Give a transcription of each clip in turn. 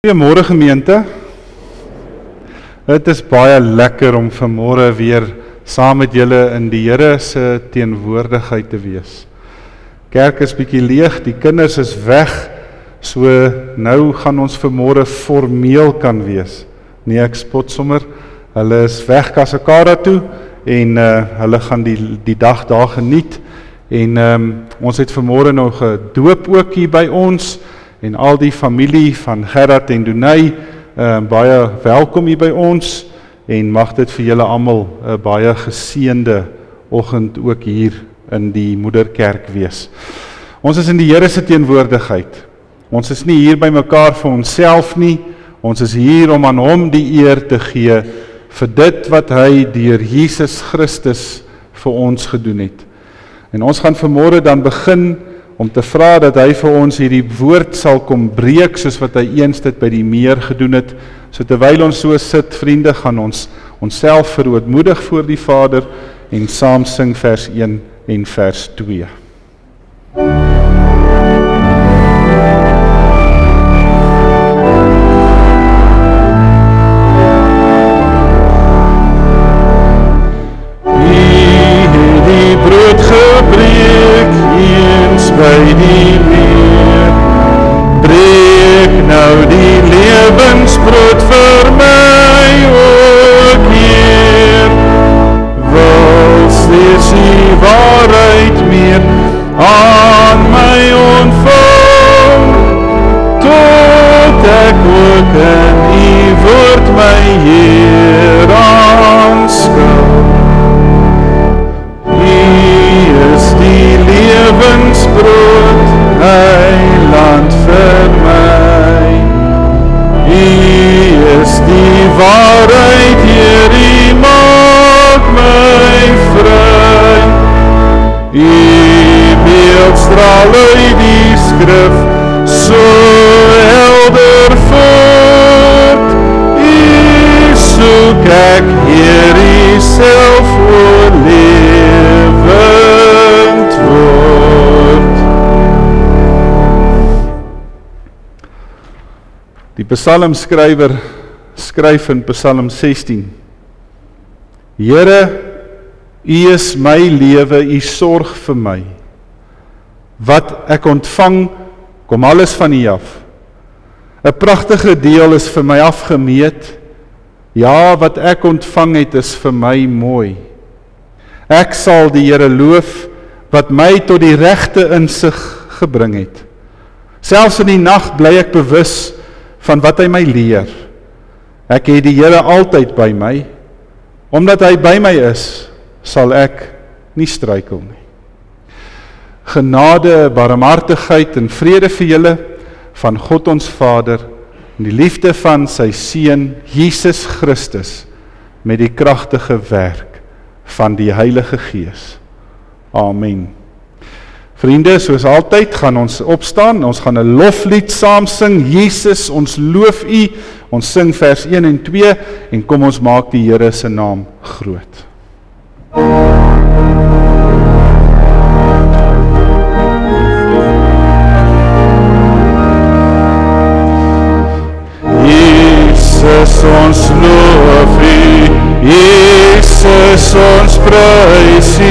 Goeiemôre gemeente. Het is baie lekker om vanmôre weer saam met julle in die Here se teenwoordigheid te wees. Kerk is bietjie leeg, die kinders is weg, so nou gaan ons vanmôre formeel kan wees. Nee, ek spot sommer, hulle is weg Kasakara toe en hulle gaan die dag daar geniet. En ons het vanmôre nog 'n doop ook hier by ons. En al die familie van Gerard en Donay, baie welkom hier by ons en mag dit vir julle almal 'n baie geseënde oggend ook hier in die moederkerk wees. Ons is in die Here se teenwoordigheid. Ons is nie hier by mekaar vir onsself nie, ons is hier om aan hom die eer te gee vir dit wat hy deur Jesus Christus vir ons gedoen het. En ons gaan vanmôre dan begin om te vra dat hy vir ons hierdie woord sal kom breek, soos wat hy eens dit by die meer gedoen het. So terwyl ons so sit, vriende, gaan ons onsself verootmoedig voor die Vader en saam sing vers 1 en vers 2. By die meer, breek nou die lewensbrood vir my ook hier. Wil steeds die waarheid meer aan my ontvang, tot ek ook in U woord my Heer aanskou. Lewensbrood, Heiland vir my. U is die waarheid, Heer, U maak my vry. U beeld straal uit die skrif so helder voort. U soek ek, Heer, U self oorlewend word. Die psalmskrywer skryf in Psalm 16: Here, U is my lewe, U sorg vir my. Wat ek ontvang, kom alles van U af. 'n pragtige deel is vir my afgemeet. Ja, wat ek ontvang het, is vir my mooi. Ek sal die Here loof, wat my tot die regte insig gebring het. Selfs in die nag bly ek bewus van wat hy my leer. Ek het die Here altyd by my. Omdat hy by my is, sal ek nie struikel nie. Genade, barmhartigheid en vrede vir julle van God ons Vader en die liefde van sy Seun Jesus Christus met die kragtige werk van die Heilige Gees. Amen. Vriende, soos altyd gaan ons opstaan, ons gaan 'n loflied saam sing. Jesus, ons loof U. Ons sing vers 1 en 2 en kom ons maak die Here se naam groot. Jesus, ons loof U. Jesus, ons prys U.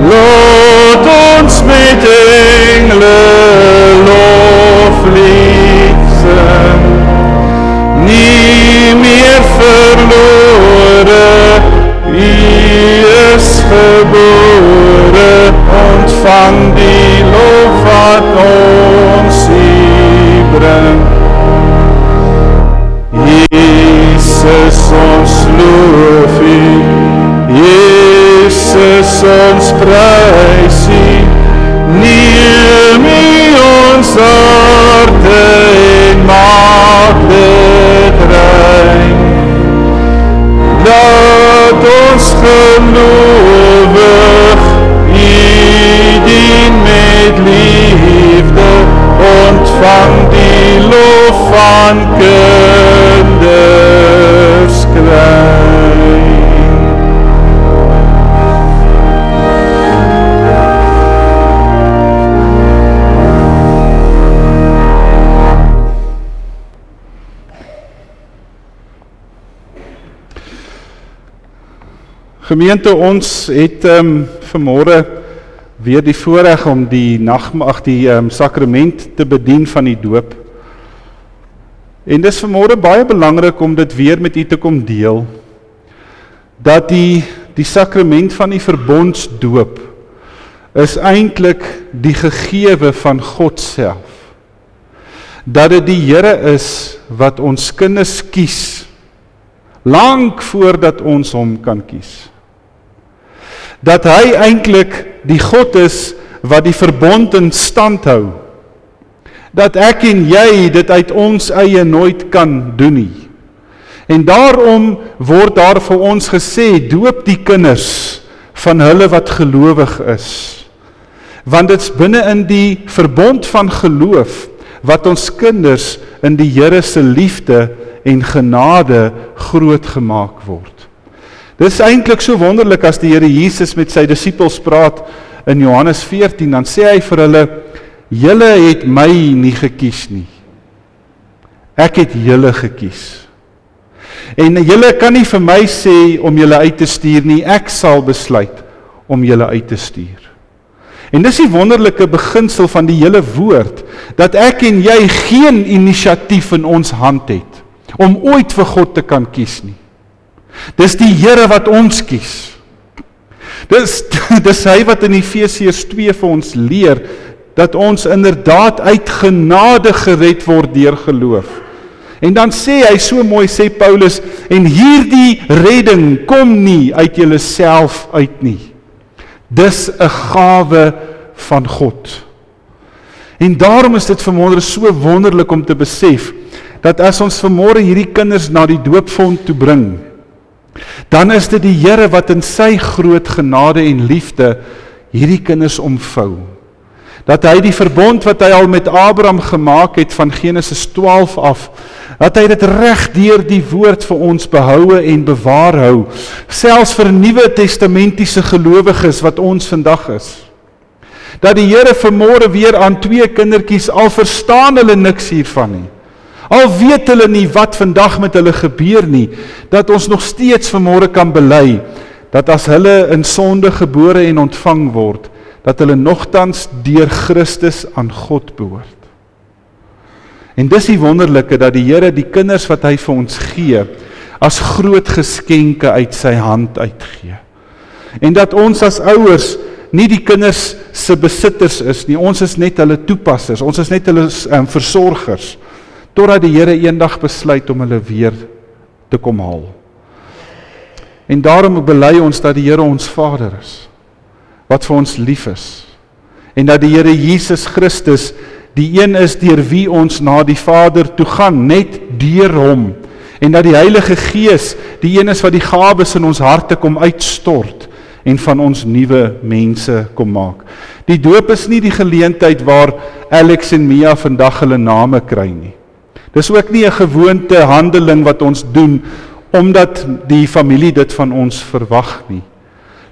Laat ons met engele loflied sing. Nie meer verlore, U is gebore. Ontvang die lof wat ons U bring. Jesus, ons loof U. Jesus, ons prys U. Neem U ons harte en maak dit rein. Laat ons gelowig U dien met liefde. Ontvang die lof van kinders klein. Gemeente, ons het vanmôre weer die voorreg om die sakrament te bedien van die doop. En dis vanmôre baie belangrik om dit weer met u te kom deel, dat die sakrament van die verbondsdoop is eintlik die gegewe van God self. Dat dit die Here is wat ons kinders kies, lank voordat ons hom kan kies. Dat hy eintlik die God is wat die verbond in stand hou. Dat ek en jy dit uit ons eie nooit kan doen nie. En daarom word daar vir ons gesê, doop die kinders van hulle wat gelowig is. Want dit is binne in die verbond van geloof, wat ons kinders in die Here se liefde en genade groot gemaak word. Dit is eintlik so wonderlik as die Here Jesus met sy disippels praat in Johannes 14, dan sê hy vir hulle, julle het my nie gekies nie. Ek het julle gekies. En julle kan nie vir my sê om julle uit te stuur nie, ek sal besluit om julle uit te stuur. En dis die wonderlike beginsel van die hele woord, dat ek en jy geen inisiatief in ons hand het, om ooit vir God te kan kies nie. Dis die Here wat ons kies. Dis hy wat in Efesiërs 2 vir ons leer, dat ons inderdaad uit genade gered word deur geloof. En dan sê hy so mooi, sê Paulus, en hierdie redding kom nie uit julleself uit nie. Dis 'n gawe van God. En daarom is dit vanmôre so wonderlik om te besef, dat as ons vanmôre hierdie kinders na die doopfont toe bring, dan is dit die Here wat in sy groot genade en liefde hierdie kinders omvou. Dat hy die verbond wat hy al met Abraham gemaak het van Genesis 12 af, dat hy dit reg deur die woord vir ons behoue en bewaar hou, selfs vir Nuwe Testamentiese gelowiges wat ons vandag is. Dat die Here vanmôre weer aan 2 kindertjies, al verstaan hulle niks hiervan nie, al weet hulle nie wat vandag met hulle gebeur nie, dat ons nog steeds vanmôre kan bely, dat as hulle in sonde gebore en ontvang word, dat hulle nogtans deur Christus aan God behoort. En dis die wonderlike, dat die Here die kinders wat hy vir ons gee, as groot geskenke uit sy hand uitgee. En dat ons as ouers nie die kinders se besitters is nie, ons is net hulle toepassers, ons is net hulle versorgers, totdat die Here eendag besluit om hulle weer te kom haal. En daarom bely ons dat die Here ons Vader is, wat vir ons lief is, en dat die Here Jesus Christus die een is deur wie ons na die Vader toe gaan, net deur hom, en dat die Heilige Gees die een is wat die gawes in ons harte kom uitstort, en van ons nuwe mense kom maak. Die doop is nie die geleentheid waar Alex en Mia vandag hulle name kry nie. Dis ook nie 'n gewoonte handeling wat ons doen, omdat die familie dit van ons verwag nie.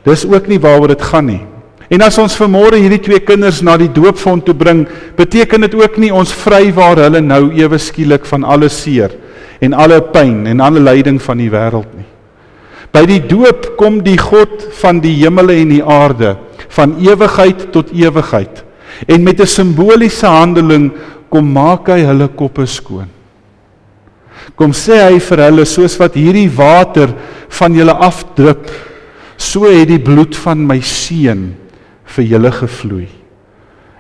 Dis ook nie waaroor dit gaan nie. En as ons vanmôre hierdie 2 kinders na die doopfont toe bring, beteken dit ook nie ons vrywaar hulle nou ewe skielik van alle seer, en alle pyn, en alle lyding van die wêreld nie. By die doop kom die God van die hemele en die aarde, van ewigheid tot ewigheid, en met 'n simboliese handeling, kom maak hy hulle koppe skoon. Kom sê hy vir hulle, soos wat hierdie water van julle afdrup, so het die bloed van my seun vir julle gevloei.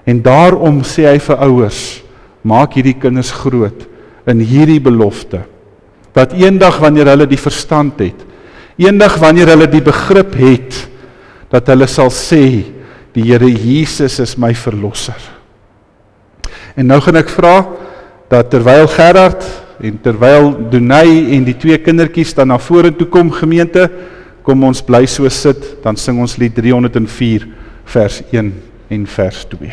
En daarom sê hy vir ouers, maak hierdie kinders groot in hierdie belofte, dat eendag wanneer hulle die verstand het, eendag wanneer hulle die begrip het, dat hulle sal sê, die Here Jesus is my verlosser. En nou gaan ek vra, dat terwyl Gerard en terwyl Donay en die 2 kindertjies dan na vore toe kom, gemeente, kom ons bly so sit, dan sing ons lied 304, vers 1 en vers 2.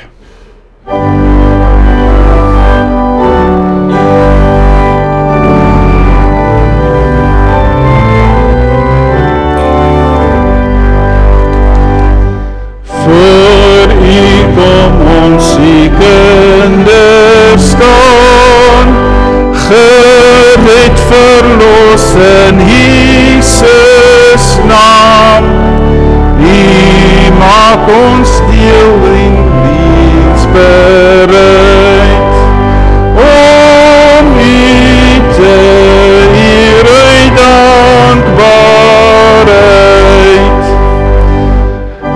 Voor U kom ons die kinders staan, gered het verlos in Jesus naam. U maak ons deel en diensbereid om U te eer uit dankbaarheid.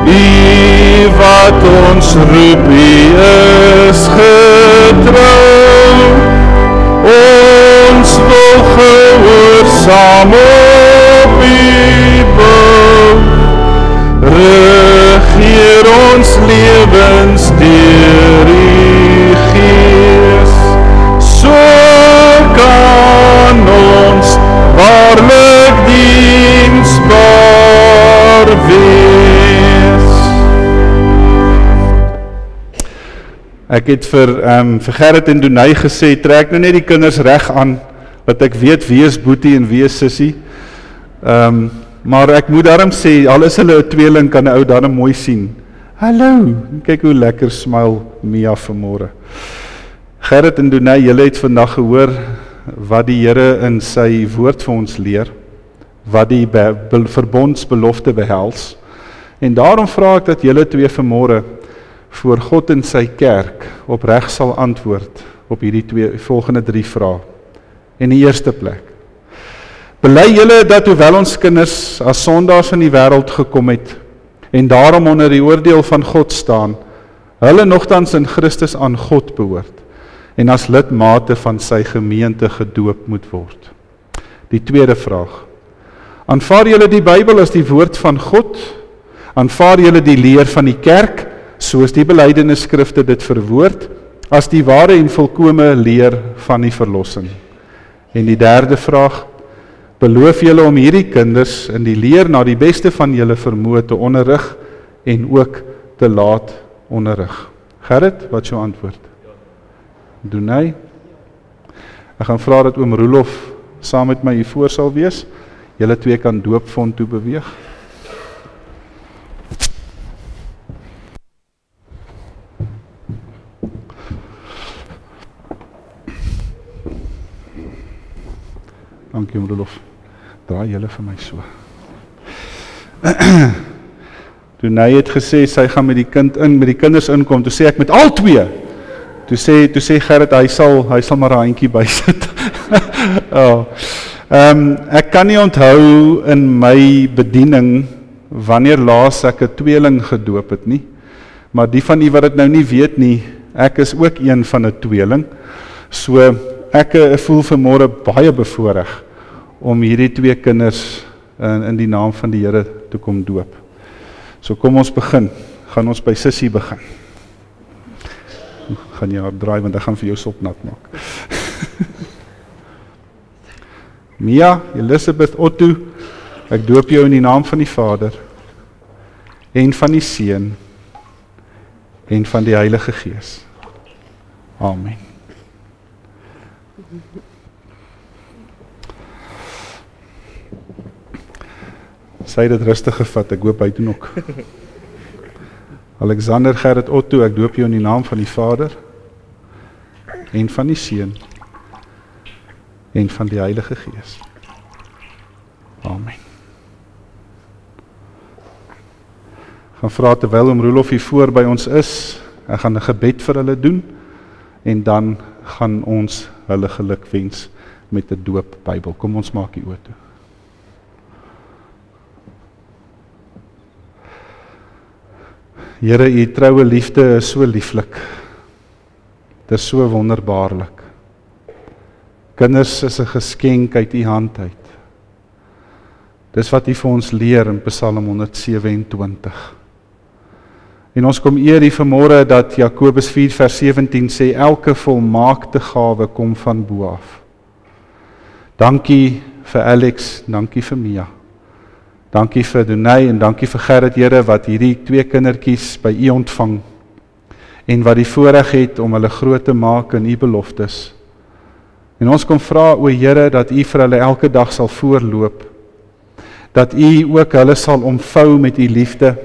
U wat ons roep, U is getrou. Ons wil gehoorsaam op U bou. Regeer ons lewens deur U Gees. So kan ons waarlik diensbaar wees. Ek het vir Gerrit en Donay gesê, trek nou net die kinders reg aan, dat ek weet wie is Boetie en wie is Sissie. Maar ek moet daarom sê, al is hulle 'n tweeling, kan 'n ou daarom mooi sien. Hallo, kyk hoe lekker smile Mia vanmôre. Gerrit en Donay, julle het vandag gehoor wat die Here in sy woord vir ons leer, wat die verbondsbelofte behels. En daarom vra ek dat julle twee vanmôre voor God en sy kerk opreg sal antwoord op hierdie volgende 3 vrae. In die eerste plek, bely julle dat hoewel ons kinders as sondaars in die wêreld gekom het en daarom onder die oordeel van God staan, hulle nogtans in Christus aan God behoort en as lidmate van sy gemeente gedoop moet word. Die tweede vraag, aanvaar julle die Bybel as die woord van God? Aanvaar julle die leer van die kerk, soos die belydenisskrifte dit verwoord, as die ware en volkome leer van die verlossing? En die derde vraag, beloof julle om hierdie kinders in die leer na die beste van julle vermoë te onderrig en ook te laat onderrig? Gerrit, wat is jou antwoord? Donay? Ek gaan vra dat oom Roelof saam met my hier voor sal wees. Julle twee kan doopfond toe beweeg. Dankie oom Roelof. Draai julle vir my so. Donay het gesê sy gaan met die kinders inkom. Toe sê ek met al twee. Toe sê Gerrit hy sal maar 'n handjie bysit. Oh. Ek kan nie onthou in my bediening wanneer laas ek 'n tweeling gedoop het nie. Maar die van u wat dit nou nie weet nie, ek is ook een van 'n tweeling. So ek voel vanmôre baie bevoorreg om hierdie twee kinders in die naam van die Here te kom doop. So kom ons begin. Gaan ons by Sissie begin. Gaan jy haar draai want ek gaan vir jou sop nat maak. Mia, Elisabeth, Otto, ek doop jou in die naam van die Vader en van die Seun en van die Heilige Gees. Amen. Sy het dit rustig gevat, ek hoop hy doen ook. Alexander Gerrit Otto, ek doop jou in die naam van die Vader en van die Seun en van die Heilige Gees. Amen. Ek gaan vra terwyl oom Roelof hier voor by ons is, ek gaan 'n gebed vir hulle doen en dan gaan ons hulle geluk wens met 'n doop Bybel. Kom ons maak die oë toe. Here, u troue liefde is so lieflik. Dit is so wonderbaarlik. Kinders is 'n geskenk uit u hand uit. Dis wat u vir ons leer in Psalm 127. En ons kom eer u vanmôre dat Jakobus 4 vers 17 sê, elke volmaakte gawe kom van bo af. Dankie vir Alex, dankie vir Mia. Dankie vir Donay en dankie vir Gerrit, Here, wat hierdie twee kindertjies by u ontvang en wat die voorreg het om hulle groot te maak in u beloftes. En ons kom vra, o Here, dat u vir hulle elke dag sal voorloop, dat u ook hulle sal omvou met u liefde,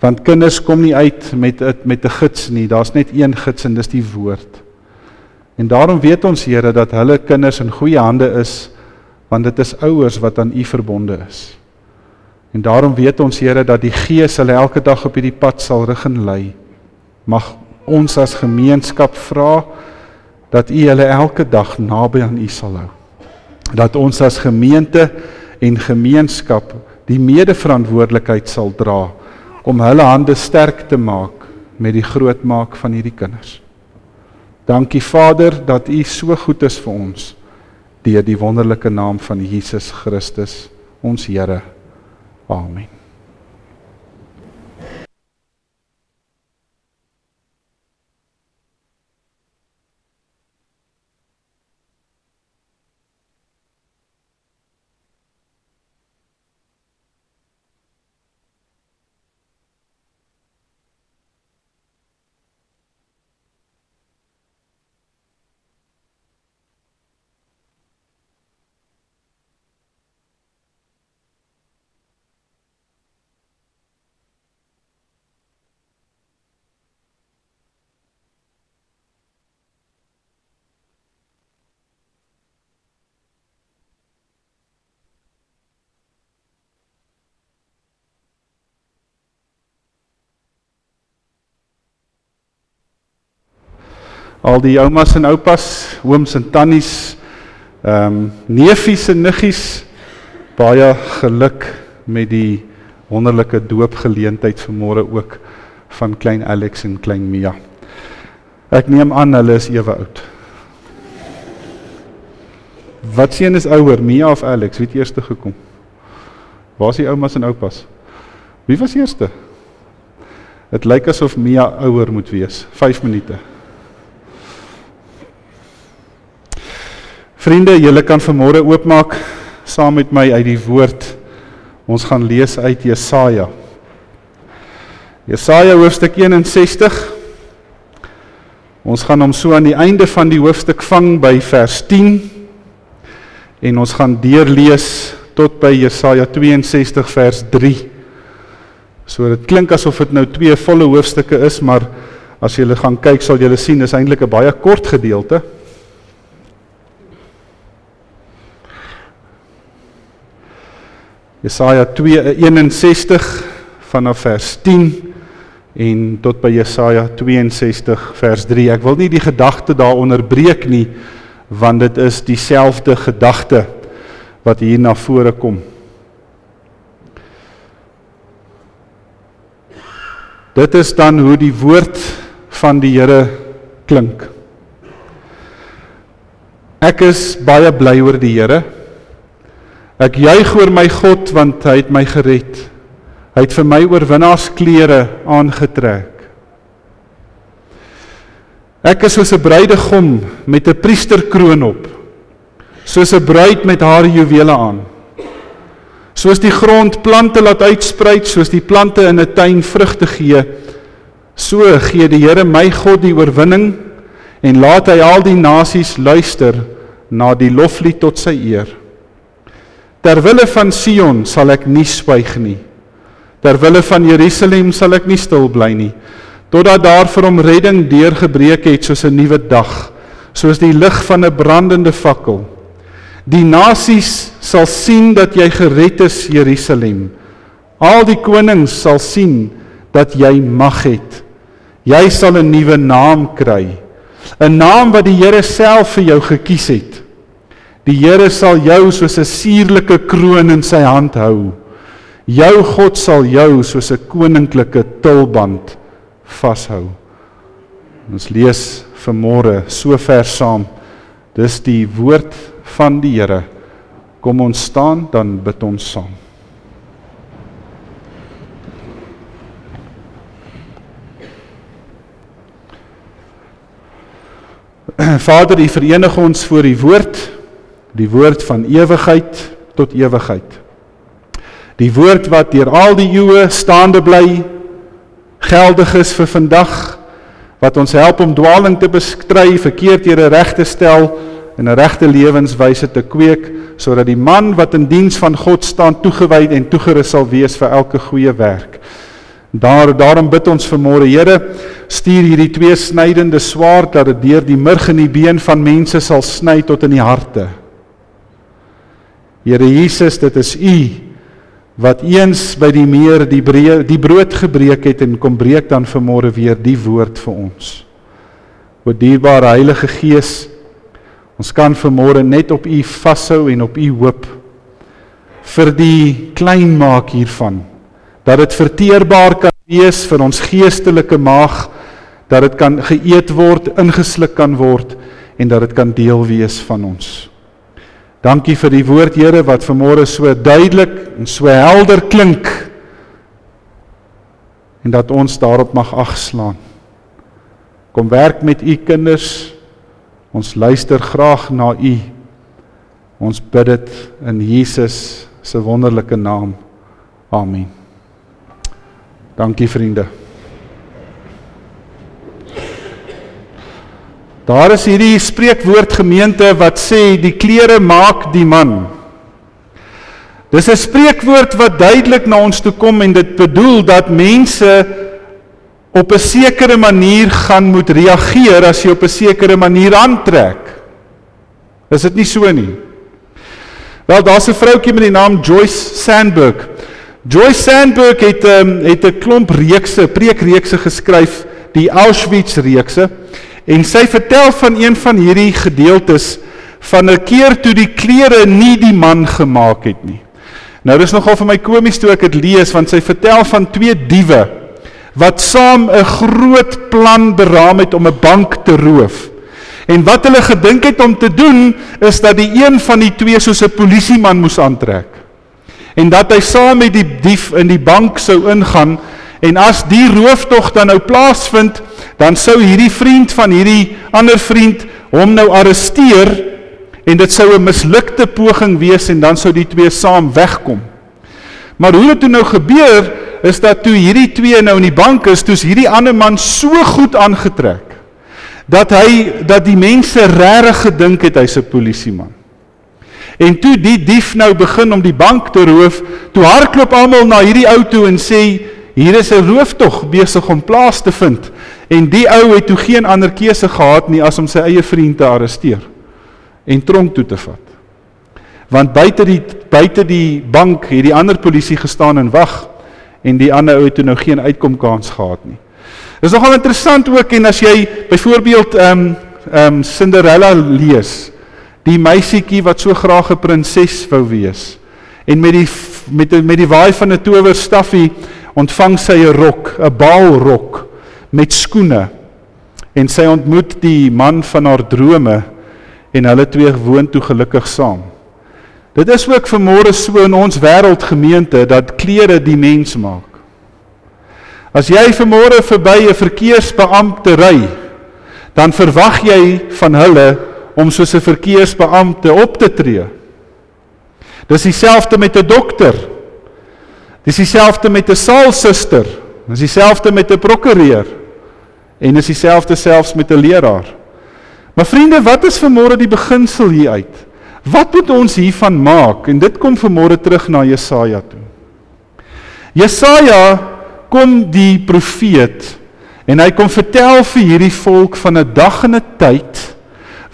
want kinders kom nie uit met 'n gids nie, daar's net een gids en dis die woord. En daarom weet ons, Here, dat hulle kinders in goeie hande is, want dit is ouers wat aan U verbonde is. En daarom weet ons, Here, dat die Gees hulle elke dag op hierdie pad sal rig en lei. Mag ons as gemeenskap vra dat U hulle elke dag naby aan U sal hou. Dat ons as gemeente en gemeenskap die medeverantwoordelikheid sal dra om hulle hande sterk te maak met die grootmaak van hierdie kinders. Dankie Vader dat U so goed is vir ons deur die wonderlike naam van Jesus Christus, ons Here. Amen. Al die oumas en oupas, ooms en tannies, neefies en niggies, baie geluk met die wonderlike doopgeleentheid vanmôre ook van klein Alex en klein Mia. Ek neem aan hulle is ewe oud. Wat seun is ouer, Mia of Alex? Wie het eerste gekom? Waar is die oumas en oupas? Wie was eerste? Het lyk asof Mia ouer moet wees. 5 minute. Vriende, julle kan vanmôre oopmaak saam met my uit die woord. Ons gaan lees uit Jesaja. Jesaja hoofstuk 61. Ons gaan hom so aan die einde van die hoofstuk vang by vers 10. En ons gaan deurlees tot by Jesaja 62 vers 3. So dit klink asof dit nou 2 volle hoofstukke is, maar as julle gaan kyk sal julle sien is eintlik 'n baie kort gedeelte. Jesaja 61 vanaf vers 10 en tot by Jesaja 62 vers 3. Ek wil nie die gedagte daar onderbreek nie, want dit is dieselfde gedagte wat hier na vore kom. Dit is dan hoe die woord van die Here klink. Ek is baie bly oor die Here. Ek juig oor my God, want hy het my gered. Hy het vir my oorwinnaarsklere aangetrek. Ek is soos 'n bruidegom met 'n priesterkroon op, soos 'n bruid met haar juwele aan. Soos die grond plante laat uitspruit, soos die plante in 'n tuin vrugte gee, so gee die Here my God die oorwinning en laat hy al die nasies luister na die loflied tot sy eer. Terwille van Sion sal ek nie swyg nie. Terwille van Jerusalem sal ek nie stil bly nie, totdat daar vir hom redding deurgebreek het soos 'n nuwe dag, soos die lig van 'n brandende fakkel. Die nasies sal sien dat jy gered is, Jerusalem. Al die konings sal sien dat jy mag het. Jy sal 'n nuwe naam kry, 'n naam wat die Here self vir jou gekies het. Die Here sal jou soos 'n suurlike kroon in sy hand hou. Jou God sal jou soos 'n koninklike tulband vashou. Ons lees vanmôre so ver saam. Dis die woord van die Here. Kom ons staan, dan bid ons saam. Vader, U verenig ons voor die woord van ewigheid tot ewigheid. Die woord wat deur al die eeue staande bly, geldig is vir vandag, wat ons help om dwaling te bestry, verkeerdhede reg te stel en 'n regte lewenswyse te kweek, sodat die man wat in diens van God staan toegewyd en toegerus sal wees vir elke goeie werk. Daarom bid ons vanmôre, Here, stuur hierdie twee snydende swaard, dat dit deur die murg in die been van mense sal sny tot in die harte. Here Jesus, dit is U, wat eens by die meer die brood gebreek het, en kom breek dan vanmôre weer die woord vir ons. O dierbare Heilige Gees, ons kan vanmôre net op U vashou en op U hoop, vir die klein maak hiervan, dat dit verteerbaar kan wees vir ons geestelike maag, dat dit kan geëet word, ingesluk kan word, en dat dit kan deel wees van ons. Dankie vir die woord, Here, wat vanmôre so duidelik en so helder klink, en dat ons daarop mag agslaan. Kom werk met U kinders, ons luister graag na U, ons bid dit in Jesus se wonderlike naam. Amen. Dankie vriende. Daar is hierdie spreekwoord gemeente wat sê, die klere maak die man. Dis 'n spreekwoord wat duidelik na ons toe kom, en dit bedoel dat mense op 'n sekere manier gaan moet reageer as jy op 'n sekere manier aantrek. Is dit nie so nie? Wel, daar's 'n vroutjie met die naam Joyce Sandberg. Joyce Sandberg het 'n klomp preekreekse geskryf, die Auschwitz-reekse, en sy vertel van een van hierdie gedeeltes van 'n keer toe die klere nie die man gemaak het nie. Nou, dis nogal vir my komies toe ek dit lees, want sy vertel van twee diewe wat saam 'n groot plan beraam het om 'n bank te roof. En wat hulle gedink het om te doen, is dat die een van die twee soos 'n polisieman moes aantrek. En dat hy saam met die dief in die bank sou ingaan, en as die rooftog dan nou plaasvind, dan sou hierdie vriend van hierdie ander vriend hom nou arresteer, en dit sou 'n mislukte poging wees, en dan sou die twee saam wegkom. Maar hoe dit toe nou gebeur, is dat toe hierdie twee nou in die bank is, toe's hierdie ander man so goed aangetrek, dat die mense regtig gedink het hy's 'n polisieman. En toe die dief nou begin om die bank te roof, toe hardloop almal na hierdie ou toe en sê, hier is 'n rooftog besig om plaas te vind. En die ou het toe geen ander keuse gehad nie as om sy eie vriend te arresteer en tronk toe te vat. Want buite die bank het die ander polisie gestaan en wag, en die ander ou het toe nou geen uitkomkans gehad nie. Dit is nogal interessant ook, en as jy byvoorbeeld Cinderella lees, die meisiekie wat so graag 'n prinses wou wees, en met die waai van 'n towerstaffie ontvang sy 'n rok, 'n baalrok met skoene, en sy ontmoet die man van haar drome, en hulle twee woon toe gelukkig saam. Dit is ook vanmôre so in ons wêreld gemeente, dat klere die mens maak. As jy vanmôre verby 'n verkeersbeampte ry, dan verwag jy van hulle om soos 'n verkeersbeampte op te tree. Dis dieselfde met 'n dokter. Dis dieselfde met 'n saalsuster. Dis dieselfde met 'n prokureur. En dis dieselfde selfs met 'n leraar. Maar vriende, wat is vanmôre die beginsel hier uit? Wat moet ons hiervan maak? En dit kom vanmôre terug na Jesaja toe. Jesaja kom die profeet, en hy kom vertel vir hierdie volk van 'n dag en 'n tyd,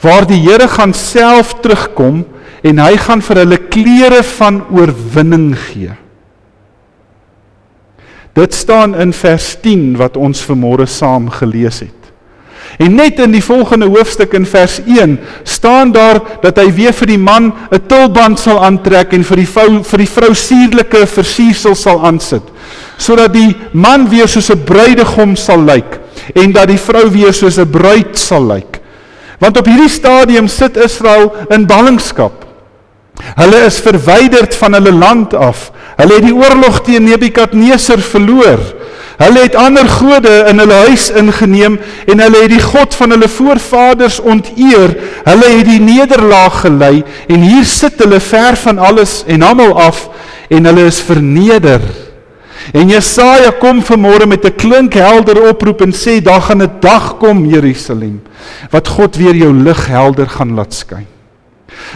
waar die Here gaan self terugkom, en hy gaan vir hulle klere van oorwinning gee. Dit staan in vers 10, wat ons vanmôre saam gelees het. En net in die volgende hoofstuk in vers 1, staan daar, dat hy weer vir die man 'n tulband sal aantrek, en vir die vrou sierlike versiersel sal aansit, sodat die man weer soos 'n bruidegom sal lyk, en dat die vrou weer soos 'n bruid sal lyk. Want op hierdie stadium sit Israel in ballingskap. Hulle is verwyderd van hulle land af. Hulle het die oorlog teen Nebukadneser verloor. Hulle het ander gode in hulle huis ingeneem, en hulle het die God van hulle voorvaders onteer. Hulle het die nederlaag gelei, en hier sit hulle ver van alles en almal af, en hulle is verneder. En Jesaja kom vanmôre met 'n klinkhelder oproep en sê, daar gaan 'n dag kom, Jerusalem, wat God weer jou lig helder gaan laat skyn.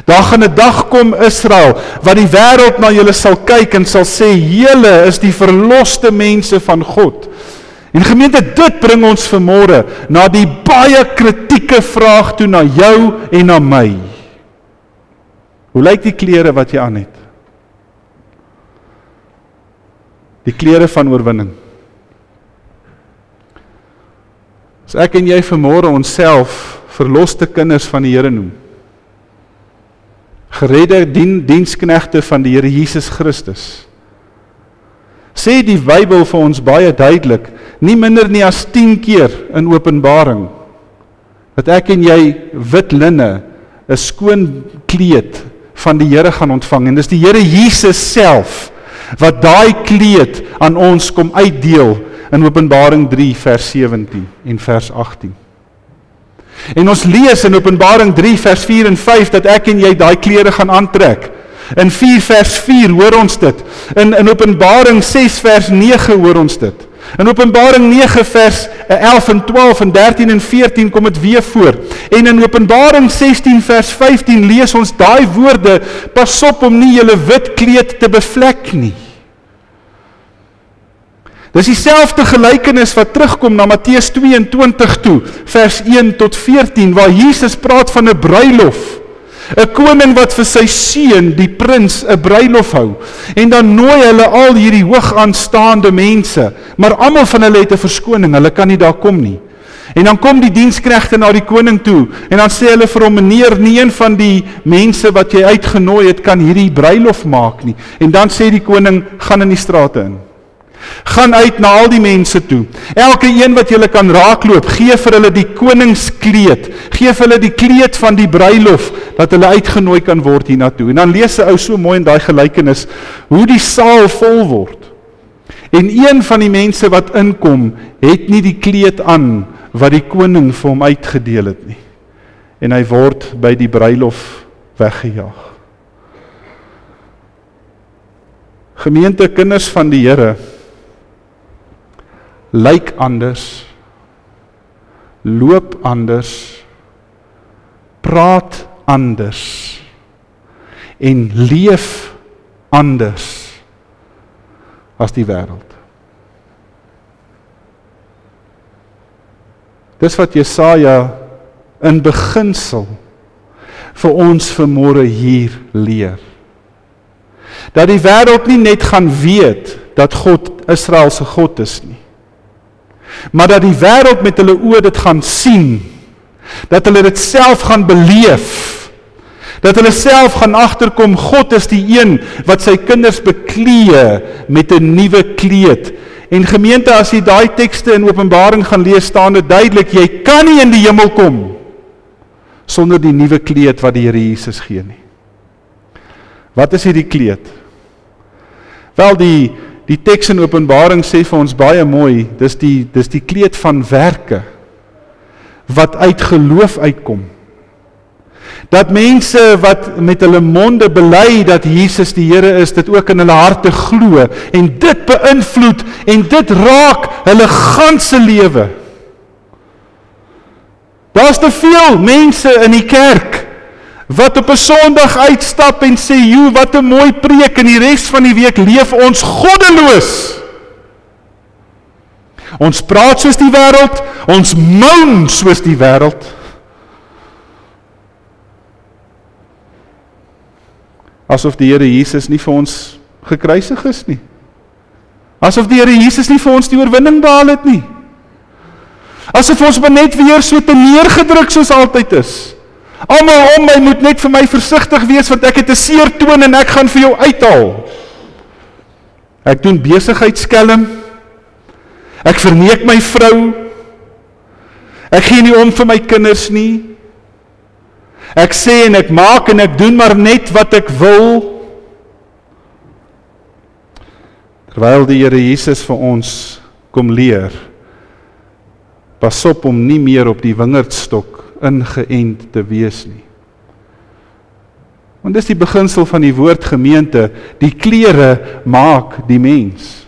Daar gaan 'n dag kom, Israel, wat die wêreld na julle sal kyk en sal sê, julle is die verloste mense van God. En gemeente, dit bring ons vanmôre na die baie kritieke vraag toe na jou en na my. Hoe lyk die klere wat jy aan het? Die klere van oorwinning. As ek en jy vanmôre onsself verloste kinders van die Here noem, geredde diensknegte van die Here Jesus Christus, sê die Bybel vir ons baie duidelik, nie minder nie as 10 keer in Openbaring, dat ek en jy wit linne, 'n skoon kleed van die Here gaan ontvang, en dis die Here Jesus self, wat daai kleed aan ons kom uitdeel, in Openbaring 3 vers 17 en vers 18. En ons lees in Openbaring 3 vers 4 en 5, dat ek en jy daai klere gaan aantrek. In 4 vers 4 hoor ons dit. In Openbaring 6 vers 9 hoor ons dit. In Openbaring 9 vers 11 en 12 en 13 en 14 kom dit weer voor. En in Openbaring 16 vers 15 lees ons daai woorde, pas op om nie julle wit kleed te bevlek nie. Dis dieselfde gelykenis wat terugkom na Matteus 22 toe, vers 1 tot 14, waar Jesus praat van 'n bruilof. 'n Koning wat vir sy seun, die prins, 'n bruilof hou. En dan nooi hulle al hierdie hoog aanstaande mense, maar almal van hulle het 'n verskoning, hulle kan nie daar kom nie. En dan kom die diensknegte na die koning toe, en dan sê hulle vir hom, meneer, nie een van die mense wat jy uitgenooi het, kan hierdie bruilof maak nie. En dan sê die koning, gaan in die strate in. Gaan uit na al die mense toe. Elke een wat julle kan raakloop, gee vir hulle die koningskleed. Gee vir hulle die kleed van die bruilof, dat hulle uitgenooi kan word hiernatoe. En dan lees 'n ou so mooi in daai gelykenis, hoe die saal vol word. En een van die mense wat inkom, het nie die kleed aan, wat die koning vir hom uitgedeel het nie. En hy word by die bruilof weggejaag. Gemeente, kinders van die Here, lyk anders, loop anders, praat anders, en leef anders as die wêreld. Dis wat Jesaja in beginsel vir ons vanmôre hier leer. Dat die wêreld nie net gaan weet dat God Israel se God is nie, maar dat die wêreld met hulle oë dit gaan sien, dat hulle dit self gaan beleef, dat hulle self gaan agterkom, God is die een wat sy kinders beklee met 'n nuwe kleed. En gemeente, as jy daai tekste in Openbaring gaan lees, staan dit duidelik, jy kan nie in die hemel kom sonder die nuwe kleed wat die Here Jesus gee nie. Wat is hierdie kleed? Wel, die teks in Openbaring sê vir ons baie mooi, dis die kleed van werke, wat uit geloof uitkom. Dat mense wat met hulle monde bely dat Jesus die Here is, dit ook in hulle harte glo, en dit beïnvloed, en dit raak hulle ganse lewe. Daar's te veel mense in die kerk, wat op 'n Sondag uitstap en sê, joe, wat 'n mooi preek, en die res van die week leef ons goddeloos. Ons praat soos die wêreld, ons moan soos die wêreld. Asof die Here Jesus nie vir ons gekruisig is nie. Asof die Here Jesus nie vir ons die oorwinning behaal het nie. Asof ons maar net weer so te neergedruk soos altyd is. Almal om my moet net vir my versigtig wees, want ek het 'n seer toon en ek gaan vir jou uithaal. Ek doen besigheidskelm. Ek verneek my vrou. Ek gee nie om vir my kinders nie. Ek sê en ek maak en ek doen maar net wat ek wil. Terwyl die Here Jesus vir ons kom leer, pas op om nie meer op die wingerdstok ingeënt te wees nie. Want dis die beginsel van die woord, gemeente, die klere maak die mens.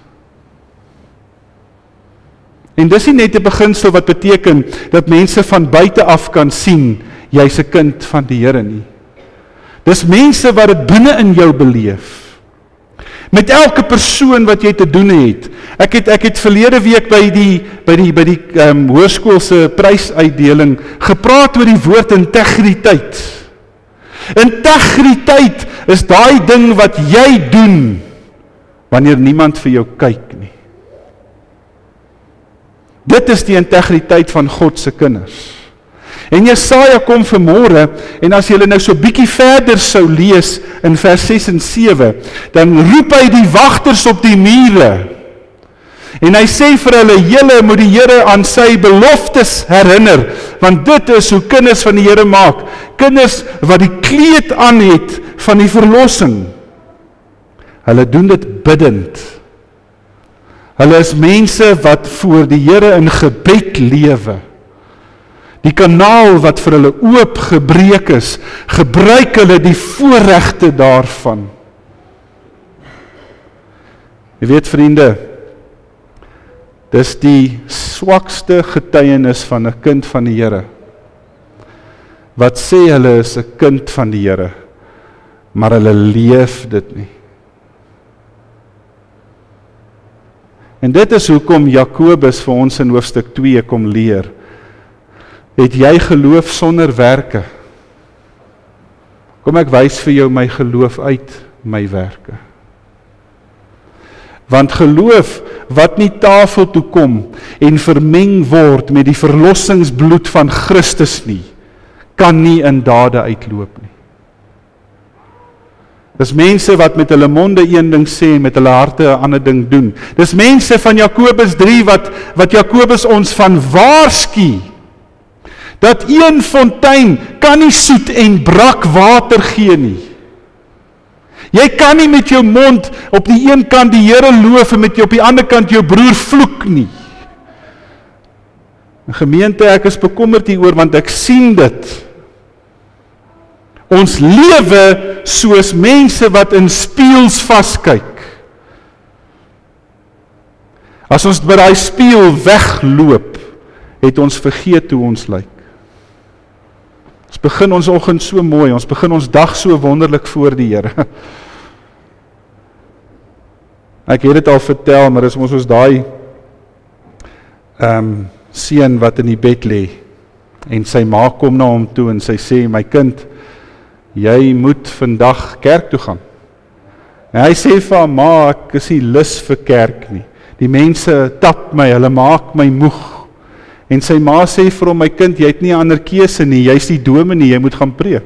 En dis nie net 'n beginsel wat beteken dat mense van buite af kan sien, jy's 'n kind van die Here nie. Dis mense wat dit binne in jou beleef. Met elke persoon wat jy te doen het. Ek het verlede week by die hoërskoolse prysuitdeling gepraat oor die woord integriteit. Integriteit is daai ding wat jy doen wanneer niemand vir jou kyk nie. Dit is die integriteit van God se kinders. En Jesaja kom vanmôre, en as jy nou so bietjie verder sou lees in vers 6 en 7, dan roep hy die wagters op die mure. En hy sê vir hulle, julle moet die Here aan sy beloftes herinner, want dit is hoe kinders van die Here maak. Kinders wat die kleed aan het van die verlossing. Hulle doen dit bidend. Hulle is mense wat voor die Here in gebed lewe. Die kanaal wat vir hulle oop gebreek is, gebruik hulle die voorregte daarvan. Jy weet vriende, dis die swakste getuienis van 'n kind van die Here. Wat sê hulle is 'n kind van die Here, maar hulle leef dit nie. En dit is hoekom Jakobus vir ons in hoofstuk 2 kom leer. Het jy geloof sonder werke? Kom ek wys vir jou my geloof uit my werke. Want geloof wat nie tafel toe kom en vermeng word met die verlossingsbloed van Christus nie, kan nie in dade uitloop nie. Dis mense wat met hulle monde een ding sê en met hulle harte 'n ander ding doen. Dis mense van Jakobus 3 wat Jakobus ons van waarsku. Dat een fontein kan nie soet en brak water gee nie. Jy kan nie met jou mond op die een kant die Here loof en met jou op die ander kant jou broer vloek nie. Gemeente, ek is bekommerd hieroor want ek sien dit. Ons lewe soos mense wat in spieëls vaskyk. As ons by daai spieël wegloop, het ons vergeet hoe ons lyk. Ons begin ons oggend so mooi, ons begin ons dag so wonderlik voor die Here. Ek het dit al vertel, maar dis ons daai seun wat in die bed lê en sy ma kom na hom toe en sy sê, my kind, jy moet vandag kerk toe gaan. En hy sê vir haar, ma, ek is nie lus vir kerk nie. Die mense tap my, hulle maak my moeg. En sy ma sê vir hom, my kind, jy het nie 'n ander keuse nie, jy's die dominee, jy moet gaan preek.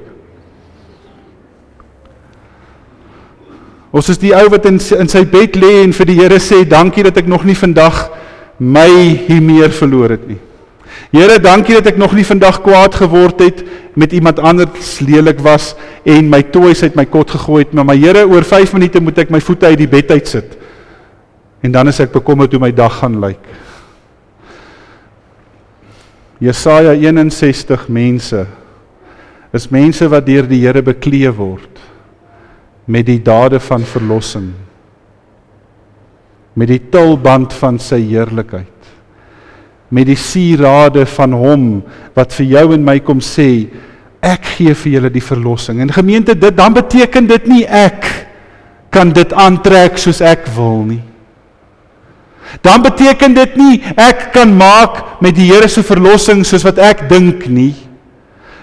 Ons is die ou wat in sy bed lê en vir die Here sê, dankie dat ek nog nie vandag my hier meer verloor het nie. Here, dankie dat ek nog nie vandag kwaad geword het met iemand anders lelik was en my toys uit my kot gegooi het, maar Here, oor 5 minute moet ek my voete uit die bed uitsit. En dan is ek bekommerd hoe my dag gaan lyk. Jesaja 61 mense is mense wat deur die Here bekleed word met die dade van verlossing, met die tulband van sy heerlikheid, met die sierade van hom wat vir jou en my kom sê, ek gee vir julle die verlossing. En gemeente, dan beteken dit nie ek kan dit aantrek soos ek wil nie. Dan beteken dit nie ek kan maak met die Here se verlossing soos wat ek dink nie.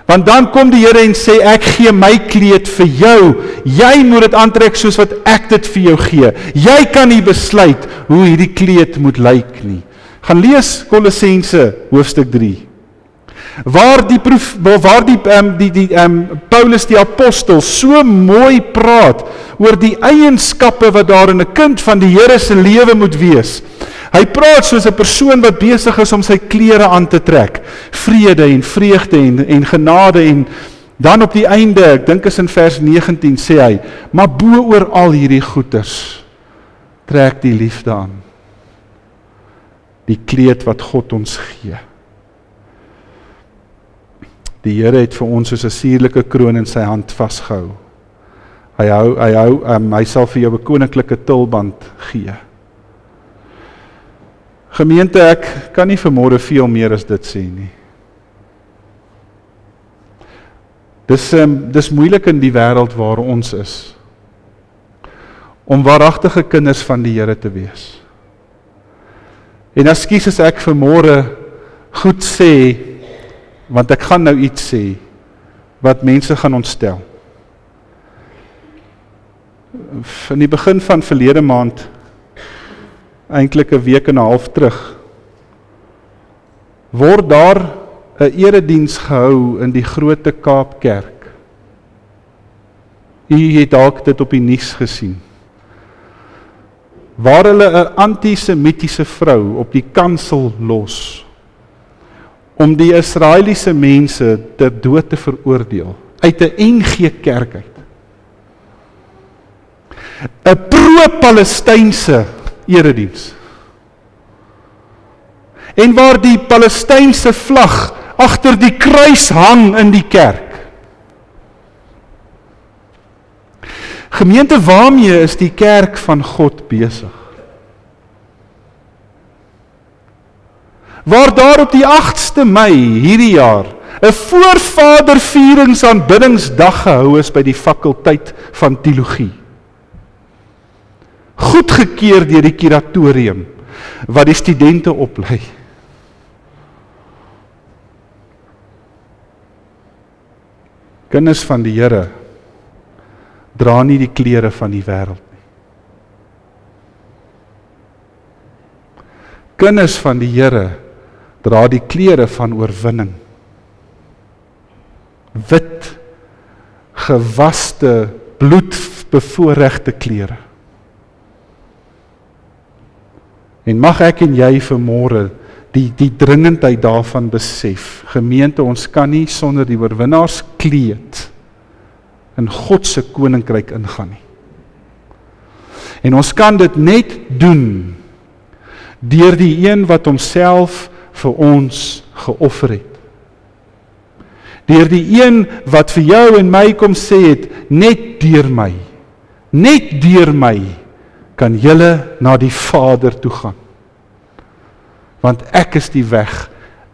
Want dan kom die Here en sê, ek gee my kleed vir jou. Jy moet dit aantrek soos wat ek dit vir jou gee. Jy kan nie besluit hoe hierdie kleed moet lyk nie. Gaan lees Kolossense hoofstuk 3. Waar Paulus die apostel so mooi praat oor die eienskappe wat daar in 'n kind van die Here se lewe moet wees. Hy praat soos 'n persoon wat besig is om sy klere aan te trek. Vrede en vreugde en genade en dan op die einde, ek dink is in vers 19 sê hy, maar bo oor al hierdie goeders trek die liefde aan. Die kleed wat God ons gee. Die Here het vir ons soos 'n suurlike kroon in sy hand vasgehou. Hy sal vir jou 'n koninklike tulband gee. Gemeente, ek kan nie vanmôre veel meer as dit sê nie. Dis moeilik in die wêreld waar ons is, om waaragtige kinders van die Here te wees. En ekskuus as ek vanmôre goed sê, want ek gaan nou iets sê, wat mense gaan ontstel. In die begin van verlede maand, eintlik 'n week en 'n half terug, word daar 'n erediens gehou in die Grote Kaap Kerk. U het dalk dit op die nuus gesien. Waar hulle 'n antisemitiese vrou op die kansel los, om die Israeliese mense ter dood te veroordeel, uit 'n NG Kerk uit. 'n pro-Palestynse erediens. En waar die Palestynse vlag agter die kruis hang in die kerk. Gemeente, waarmee is die kerk van God besig? Waar daar op die 8ste Mei hierdie jaar 'n voorvadervieringsaanbiddingsdag gehou is by die fakulteit van teologie. Goedgekeur deur die kuratorium wat die studente oplei. Kinders van die Here dra nie die klere van die wêreld nie. Kinders van die Here dra die klere van oorwinning. Wit, gewaste, bloedbevoorregte klere. En mag ek en jy vanmôre die dringendheid daarvan besef. Gemeente, ons kan nie sonder die oorwinnaarskleed in God se koninkryk ingaan nie. En ons kan dit net doen deur die een wat homself vir ons geoffer het. Deur die een wat vir jou en my kom sê het, net deur my kan julle na die Vader toe gaan. Want ek is die weg,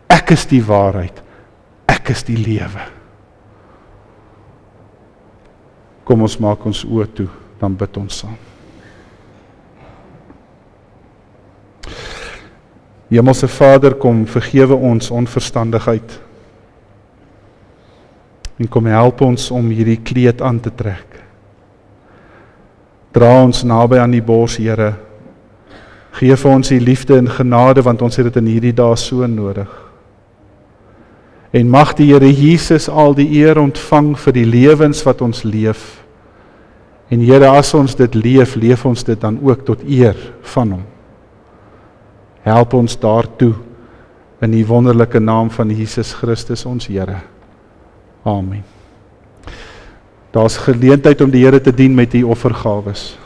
ek is die waarheid, ek is die lewe. Kom ons maak ons oë toe, dan bid ons saam. Hemelse Vader, kom vergewe ons onverstandigheid en kom help ons om hierdie kleed aan te trek. Dra ons naby aan die bors, Here. Geef ons die liefde en genade, want ons het dit in hierdie dae so nodig. En mag die Here Jesus al die eer ontvang vir die lewens wat ons leef. En Here, as ons dit leef ons dit dan ook tot eer van hom. Help ons daartoe in die wonderlike naam van Jesus Christus ons Here. Amen. Daar's geleentheid om die Here te dien met die offergawes.